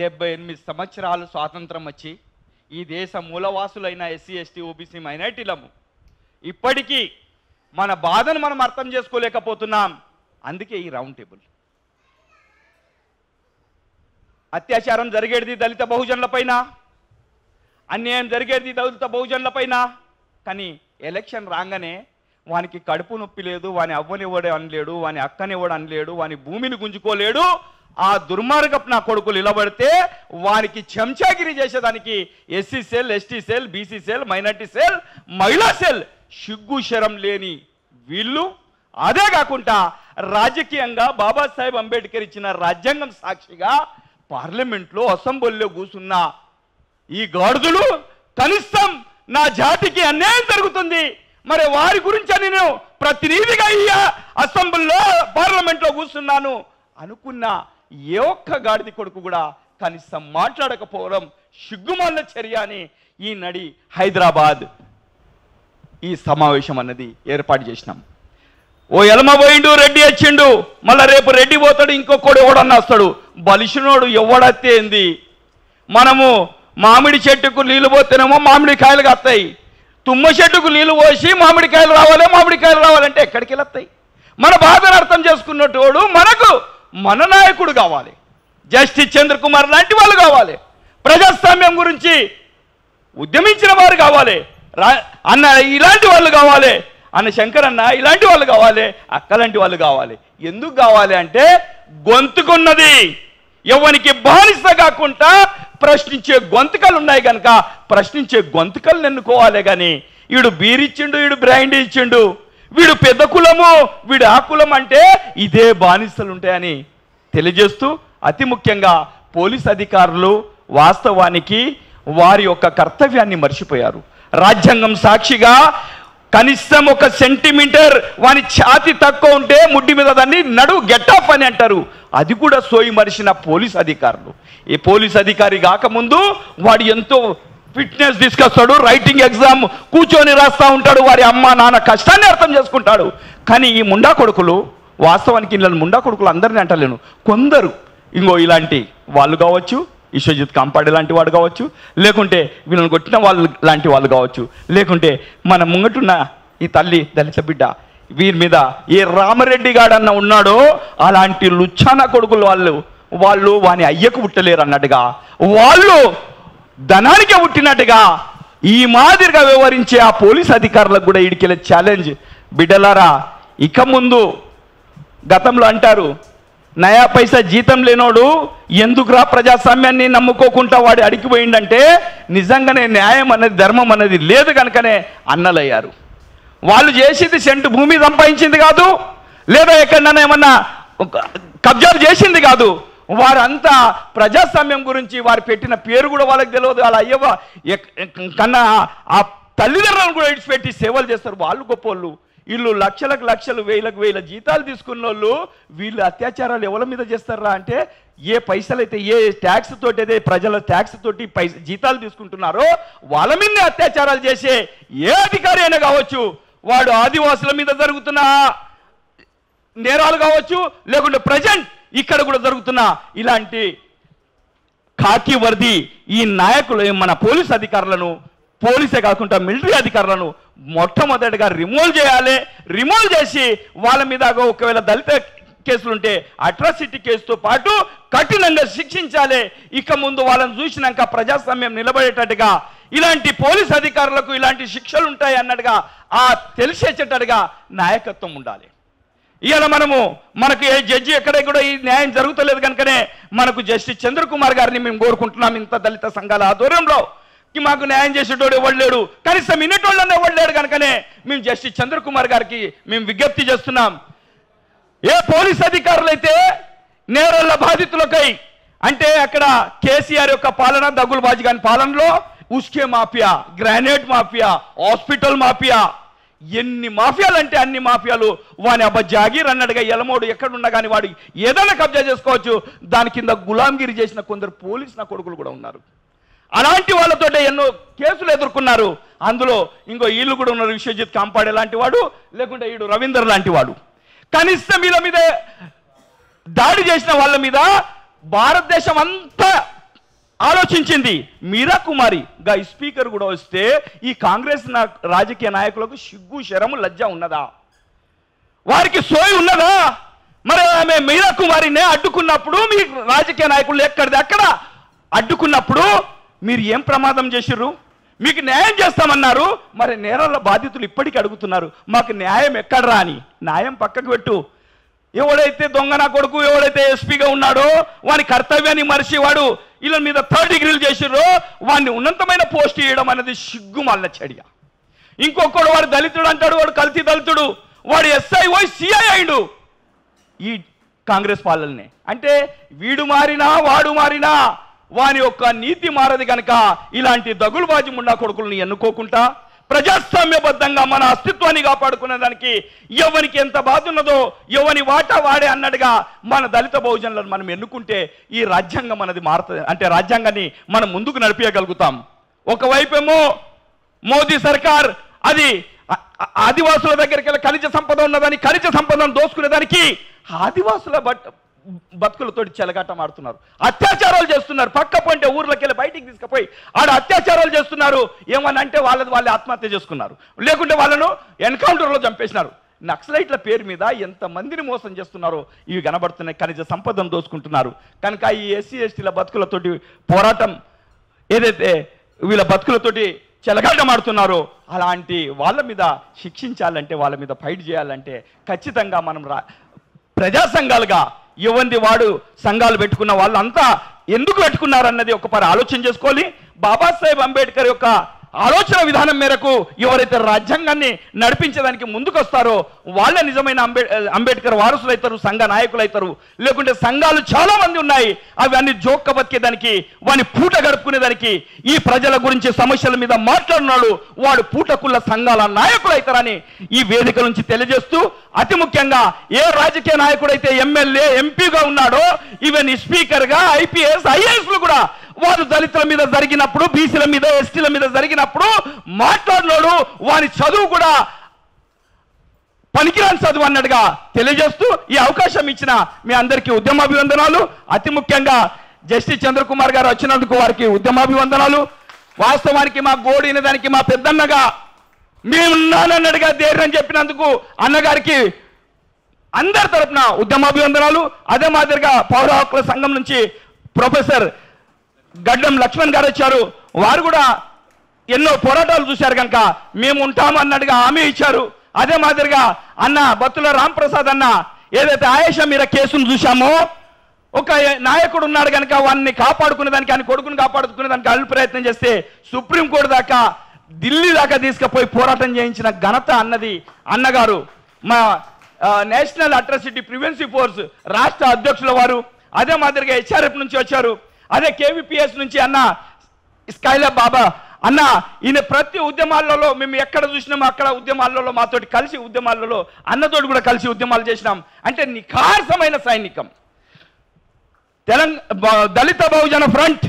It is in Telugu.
78 సంవత్సరాలు స్వాతంత్రం వచ్చి ఈ దేశ మూలవాసులైన ఎస్సీ ఎస్టీ ఓబీసీ మైనారిటీలము ఇప్పటికీ మన బాధను మనం అర్థం చేసుకోలేకపోతున్నాం. అందుకే ఈ రౌండ్ టేబుల్. అత్యాచారం జరిగేది దళిత బహుజనులపైన, అన్యాయం జరిగేది దళిత బహుజనులపైన. కానీ ఎలక్షన్ రాగానే వానికి కడుపు నొప్పి లేదు, వాని అవ్వనివ్వడు అనలేడు, వాని అక్కనివ్వడు అనలేడు, వాని భూమిని గుంజుకోలేడు. ఆ దుర్మార్గపు నా కొడుకులు నిలబడితే వానికి చెంచాగిరి చేసేదానికి SC cell, ST cell, BC cell, minority cell, మహిళా సెల్ సిగ్గు శరం లేని వీళ్ళు. అదే కాకుండా రాజకీయంగా బాబాసాహెబ్ అంబేద్కర్ ఇచ్చిన రాజ్యాంగం సాక్షిగా పార్లమెంట్లో అసెంబ్లీలో కూర్చున్న ఈ గాడిదలు కనీసం నా జాతికి అన్యాయం జరుగుతుంది, మరి వారి గురించి నేను ప్రతినిధిగా ఈ అసెంబ్లీలో పార్లమెంట్లో కూర్చున్నాను అనుకున్న ఏ ఒక్క గాడిద కొడుకు కూడా కనీసం మాట్లాడకపోవడం సిగ్గుమాలిన చర్య అని ఈ నడి హైదరాబాద్ ఈ సమావేశం అన్నది ఏర్పాటు చేసినాం. ఓ ఎలమ పోయిండు, రెడ్డి వచ్చిండు, మళ్ళీ రేపు రెడ్డి పోతాడు, ఇంకొకడు ఎవడన్నా వస్తాడు. బలిసినోడు ఎవడత్తే ఏంది? మనము మామిడి చెట్టుకు నీళ్ళు పోతేనేమో మామిడి కాయలు కాస్తాయి, తుమ్మ చెట్టుకు నీళ్ళు పోసి మామిడికాయలు రావాలంటే ఎక్కడికి వెళ్తాయి? మన బాధను అర్థం చేసుకున్నటోడు మనకు మన నాయకుడు కావాలి, జస్టిస్ చంద్రకుమార్ లాంటి వాళ్ళు కావాలి, ప్రజాస్వామ్యం గురించి ఉద్యమించిన వారు కావాలి, అన్న ఇలాంటి వాళ్ళు కావాలి, అన్న శంకర్ అన్న ఇలాంటి వాళ్ళు కావాలి, అక్కలాంటి వాళ్ళు కావాలి. ఎందుకు కావాలి అంటే గొంతుకున్నది ఎవరికి బానిస కాకుండా ప్రశ్నించే గొంతుకలు ఉన్నాయి కనుక ప్రశ్నించే గొంతుకలు ఎన్నుకోవాలి. కానీ వీడు బీరిచ్చిండు, వీడు బ్రాండ్ ఇచ్చిండు, వీడు పెద్ద కులము, వీడు ఆ కులం అంటే ఇదే బానిసలు ఉంటాయని తెలియజేస్తూ, అతి ముఖ్యంగా పోలీస్ అధికారులు వాస్తవానికి వారి యొక్క కర్తవ్యాన్ని మర్చిపోయారు. రాజ్యాంగం సాక్షిగా కనీసం ఒక సెంటీమీటర్ వాని ఛాతి తక్కువ ఉంటే ముడ్డి మీద దాన్ని నడు గెటాఫ్ అని అంటారు. అది కూడా సోయి మరిచిన పోలీస్ అధికారులు. ఈ పోలీస్ అధికారి కాకముందు వాడు ఎంతో ఫిట్నెస్ తీసుకొస్తాడు, రైటింగ్ ఎగ్జామ్ కూర్చొని రాస్తూ ఉంటాడు, వారి అమ్మ నాన్న కష్టాన్ని అర్థం చేసుకుంటాడు. కానీ ఈ ముండా కొడుకులు, వాస్తవానికి ఇళ్ళని ముండా కొడుకులు అందరినీ అంటలేను, కొందరు ఇంకో ఇలాంటి వాళ్ళు కావచ్చు, విశ్వజిత్ కాంపాడే లాంటి వాడు కావచ్చు, లేకుంటే వీళ్ళని కొట్టిన వాళ్ళు లాంటి వాళ్ళు కావచ్చు, లేకుంటే మన ముంగటున్న ఈ తల్లి దళిత బిడ్డ వీరి మీద ఏ రామరెడ్డి గాడన్న ఉన్నాడో అలాంటి లుచ్చానా కొడుకులు వాళ్ళు వాని అయ్యకు పుట్టలేరు అన్నట్టుగా, వాళ్ళు ధనానికే పుట్టినట్టుగా ఈ మాదిరిగా వ్యవహరించే ఆ పోలీస్ అధికారులకు కూడా ఇడికెళ్ళే ఛాలెంజ్. బిడ్డలారా, ఇక ముందు గతంలో అంటారు, నయా పైసా జీతం లేనోడు ఎందుకురా ప్రజాస్వామ్యాన్ని నమ్ముకోకుండా వాడు అడిగిపోయిందంటే నిజంగానే న్యాయం అనేది ధర్మం అనేది లేదు కనుకనే అన్నలయ్యారు. వాళ్ళు చేసింది సెంటు భూమి సంపాదించింది కాదు, లేదా ఎక్కడన్నా ఏమన్నా కబ్జాలు చేసింది కాదు. వారంతా ప్రజాస్వామ్యం గురించి వారు పెట్టిన పేరు కూడా వాళ్ళకి తెలియదు. వాళ్ళ అయ్యవ కన్నా ఆ తల్లిదండ్రులను కూడా ఇడిచిపెట్టి సేవలు చేస్తారు. వాళ్ళు గొప్పోళ్ళు. వీళ్ళు లక్షలకు లక్షలు, వేలకు వేల జీతాలు తీసుకున్న వాళ్ళు వీళ్ళు అత్యాచారాలు ఎవరి మీద చేస్తారా అంటే ఏ పైసలైతే ఏ ట్యాక్స్ తోటి అయితే ప్రజల ట్యాక్స్ తోటి జీతాలు తీసుకుంటున్నారో వాళ్ళ మీదనే అత్యాచారాలు చేసే ఏ అధికారి అయినా కావచ్చు, వాడు ఆదివాసుల మీద జరుగుతున్న నేరాలు కావచ్చు, లేకుంటే ప్రజెంట్ ఇక్కడ కూడా జరుగుతున్న ఇలాంటి ఖాకీ వర్ది ఈ నాయకులు మన పోలీస్ అధికారులను, పోలీసే కాకుండా మిలిటరీ అధికారులను మొట్టమొదటిగా రిమూవ్ చేయాలి. రిమూవ్ చేసి వాళ్ళ మీద ఒకవేళ దళిత కేసులుంటే అట్రాసిటీ కేసుతో పాటు కఠినంగా శిక్షించాలి. ఇక ముందు వాళ్ళని చూసినాక ప్రజాస్వామ్యం నిలబడేటట్టుగా ఇలాంటి పోలీస్ అధికారులకు ఇలాంటి శిక్షలు ఉంటాయి అన్నట్టుగా తెలిసేటట్టుగా నాయకత్వం ఉండాలి. ఇవాళ మనకు ఏ జడ్జి ఎక్కడ కూడా ఈ న్యాయం జరుగుతలేదు కనుకనే మనకు జస్టిస్ చంద్రకుమార్ గారిని మేము కోరుకుంటున్నాం. ఇంత దళిత సంఘాల ఆధ్వర్యంలో మాకు న్యాయం చేసేటోడు ఎవడు లేడు, కనీసం ఇన్నటోళ్ళని ఎవడు లేడు కనుకనే మేము జస్టిస్ చంద్రకుమార్ గారికి మేము విజ్ఞప్తి చేస్తున్నాం. ఏ పోలీస్ అధికారులైతే నేరాల బాధితులకై అంటే అక్కడ కేసీఆర్ యొక్క పాలన, దగ్గులబాజీ గారి పాలనలో ఉస్కే mafia, granite mafia, hospital mafia, ఎన్ని మాఫియాలు అంటే అన్ని మాఫియాలు వాని అబ్బా జాగీర్ అన్నట్టుగా ఎలమోడు ఎక్కడున్నా కానీ వాడు ఏదైనా కబ్జా చేసుకోవచ్చు. దాని కింద గులాంగిరి చేసిన కొందరు పోలీసు నా కొడుకులు కూడా ఉన్నారు. అలాంటి వాళ్ళతో ఎన్నో కేసులు ఎదుర్కొన్నారు. అందులో ఇంకో వీళ్ళు కూడా ఉన్నారు, విశ్వజిత్ కాంపాడే లాంటి వాడు, లేకుంటే వీడు రవీందర్ లాంటి వాడు. కనీసం వీళ్ళ మీద దాడి చేసిన వాళ్ళ మీద భారతదేశం అంతా ఆలోచించింది. మీరా కుమారి గా స్పీకర్ కూడా వస్తే ఈ కాంగ్రెస్ రాజకీయ నాయకులకు సిగ్గు శరము లజ్జ ఉన్నదా? వారికి సోయి ఉన్నదా? మరి ఆమె మీరా కుమారినే అడ్డుకున్నప్పుడు మీ రాజకీయ నాయకులు ఎక్కడిది అక్కడ అడ్డుకున్నప్పుడు మీరు ఏం ప్రమాదం చేసిర్రు? మీకు న్యాయం చేస్తామన్నారు, మరి నేరాల బాధితులు ఇప్పటికీ అడుగుతున్నారు మాకు న్యాయం ఎక్కడరా అని. న్యాయం పక్కకు పెట్టు. ఎవడైతే దొంగ నా కొడుకు ఎవడైతే ఎస్పీగా ఉన్నాడో వాని కర్తవ్యాన్ని మరిచి వాడు వీళ్ళ మీద 3rd డిగ్రీలు చేసిర్రో వాడిని ఉన్నతమైన పోస్ట్ ఇవ్వడం అనేది సిగ్గుమాలిన చర్య. ఇంకొకడు వాడు దళితుడు అంటాడు, వాడు కల్తీ దళితుడు, వాడు ఎస్ఐ పోయి సిఐ అయిండు ఈ కాంగ్రెస్ పాలననే. అంటే వీడు మారినా వాడు మారినా వాని యొక్క నీతి మారది కనుక ఇలాంటి దగులుబాజీ ముండా కొడుకుల్ని ఎన్నుకోకుండా ప్రజాస్వామ్యబద్ధంగా మన అస్తిత్వాన్ని కాపాడుకునే దానికి ఎవరికి ఎంత బాధ ఉన్నదో ఎవని వాటా వాడే అన్నట్టుగా మన దళిత బహుజనులను మనం ఎన్నుకుంటే ఈ రాజ్యాంగం మనది మారుతుంది. అంటే రాజ్యాంగాన్ని మనం ముందుకు నడిపించగలుగుతాం. ఒకవైపేమో మోదీ సర్కార్ అది ఆదివాసుల దగ్గరికి వెళ్ళి ఖనిజ సంపద ఉన్నదని ఖనిజ సంపదను దోసుకునేదానికి ఆదివాసుల బతుకులతో చెలగాటం ఆడుతున్నారు, అత్యాచారాలు చేస్తున్నారు. పక్క పొంటే ఊర్లోకి వెళ్ళి బయటికి తీసుకుపోయి ఆడ అత్యాచారాలు చేస్తున్నారు. ఏమని అంటే వాళ్ళే ఆత్మహత్య చేసుకున్నారు, లేకుంటే వాళ్ళను ఎన్కౌంటర్లో చంపేసినారు. నక్సలైట్ల పేరు మీద ఎంతమందిని మోసం చేస్తున్నారో ఇవి కనబడుతున్నాయి. ఖనిజ సంపదను దోసుకుంటున్నారు. కనుక ఈ ఎస్సీ ఎస్టీల బతుకులతోటి పోరాటం ఏదైతే వీళ్ళ బతుకులతోటి చెలగాటం ఆడుతున్నారో అలాంటి వాళ్ళ మీద శిక్షించాలంటే వాళ్ళ మీద ఫైట్ చేయాలంటే ఖచ్చితంగా మనం ప్రజా సంఘాలుగా ఎవరిది వాడు సంఘాలు పెట్టుకున్న వాళ్ళు అంతా ఎందుకు పెట్టుకున్నారన్నది ఒకసారి ఆలోచన చేసుకోవాలి. బాబాసాహెబ్ అంబేద్కర్ యొక్క ఆలోచన విధానం మేరకు ఎవరైతే రాజ్యాంగాన్ని నడిపించడానికి ముందుకు వస్తారో వాళ్ళే నిజమైన అంబేద్కర్ వారసులు అవుతారు, సంఘ నాయకులు అవుతారు. లేకుంటే సంఘాలు చాలా మంది ఉన్నాయి, అవి అన్ని జోక్క బతికేదానికి వాని పూట గడుపుకునేదానికి ఈ ప్రజల గురించి సమస్యల మీద మాట్లాడినాడు వాడు పూటకుள்ள సంఘాల నాయకులు అవుతారని ఈ వేదిక నుంచి తెలియజేస్తూ, అతి ముఖ్యంగా ఏ రాజకీయ నాయకుడైతే ఎమ్మెల్యే ఎంపీగా ఉన్నాడో ఈవెన్ స్పీకర్గా ఐపీఎస్ ఐఏఎస్లు కూడా వారు దళితుల మీద జరిగినప్పుడు బీసీల మీద ఎస్టీల మీద జరిగినప్పుడు మాట్లాడినాడు వాని చదువు కూడా పనికిరాని చదువు అన్నట్టుగా తెలియజేస్తూ ఈ అవకాశం ఇచ్చిన మీ అందరికీ ఉద్యమాభివందనాలు. అతి ముఖ్యంగా జస్టిస్ చంద్రకుమార్ గారు వచ్చినందుకు వారికి ఉద్యమాభివందనాలు. వాస్తవానికి మా గోడిన దానికి మా పెద్దన్నగా మేమున్నానన్నట్టుగా ధైర్యం చెప్పినందుకు అన్నగారికి అందరి తరపున ఉద్యమాభివందనాలు. అదే మాదిరిగా పౌర హక్కుల సంఘం నుంచి ప్రొఫెసర్ గడ్డం లక్ష్మణ్ గారు వచ్చారు. వారు కూడా ఎన్నో పోరాటాలు చూశారు కనుక మేము ఉంటాము అన్నట్టుగా హామీ ఇచ్చారు. అదే మాదిరిగా అన్న బత్తుల రాంప్రసాద్ అన్న ఏదైతే ఆయేషా మీరా కేసును చూశామో ఒక నాయకుడు ఉన్నాడు కనుక వాడిని కాపాడుకునేదానికి ఆయన కొడుకుని కాపాడుకునేదానికి అల్లు ప్రయత్నం చేస్తే సుప్రీంకోర్టు దాకా ఢిల్లీ దాకా తీసుకుపోయి పోరాటం చేయించిన ఘనత అన్నది అన్నగారు. మా నేషనల్ అట్రాసిటీ ప్రివెన్సివ్ ఫోర్స్ రాష్ట్ర అధ్యక్షుల వారు, అదే మాదిరిగా హెచ్ఆర్ఎఫ్ నుంచి వచ్చారు, అదే కేవీపీఎస్ నుంచి అన్న స్కైలాబ్ బాబా అన్న. ఈయన ప్రతి ఉద్యమాలలో మేము ఎక్కడ చూసినామో అక్కడ ఉద్యమాలలో మాతోటి కలిసి ఉద్యమాలలో అన్నతోటి కూడా కలిసి ఉద్యమాలు చేసినాం. అంటే నిఖార్సమైన సైనికం. దళిత బహుజన ఫ్రంట్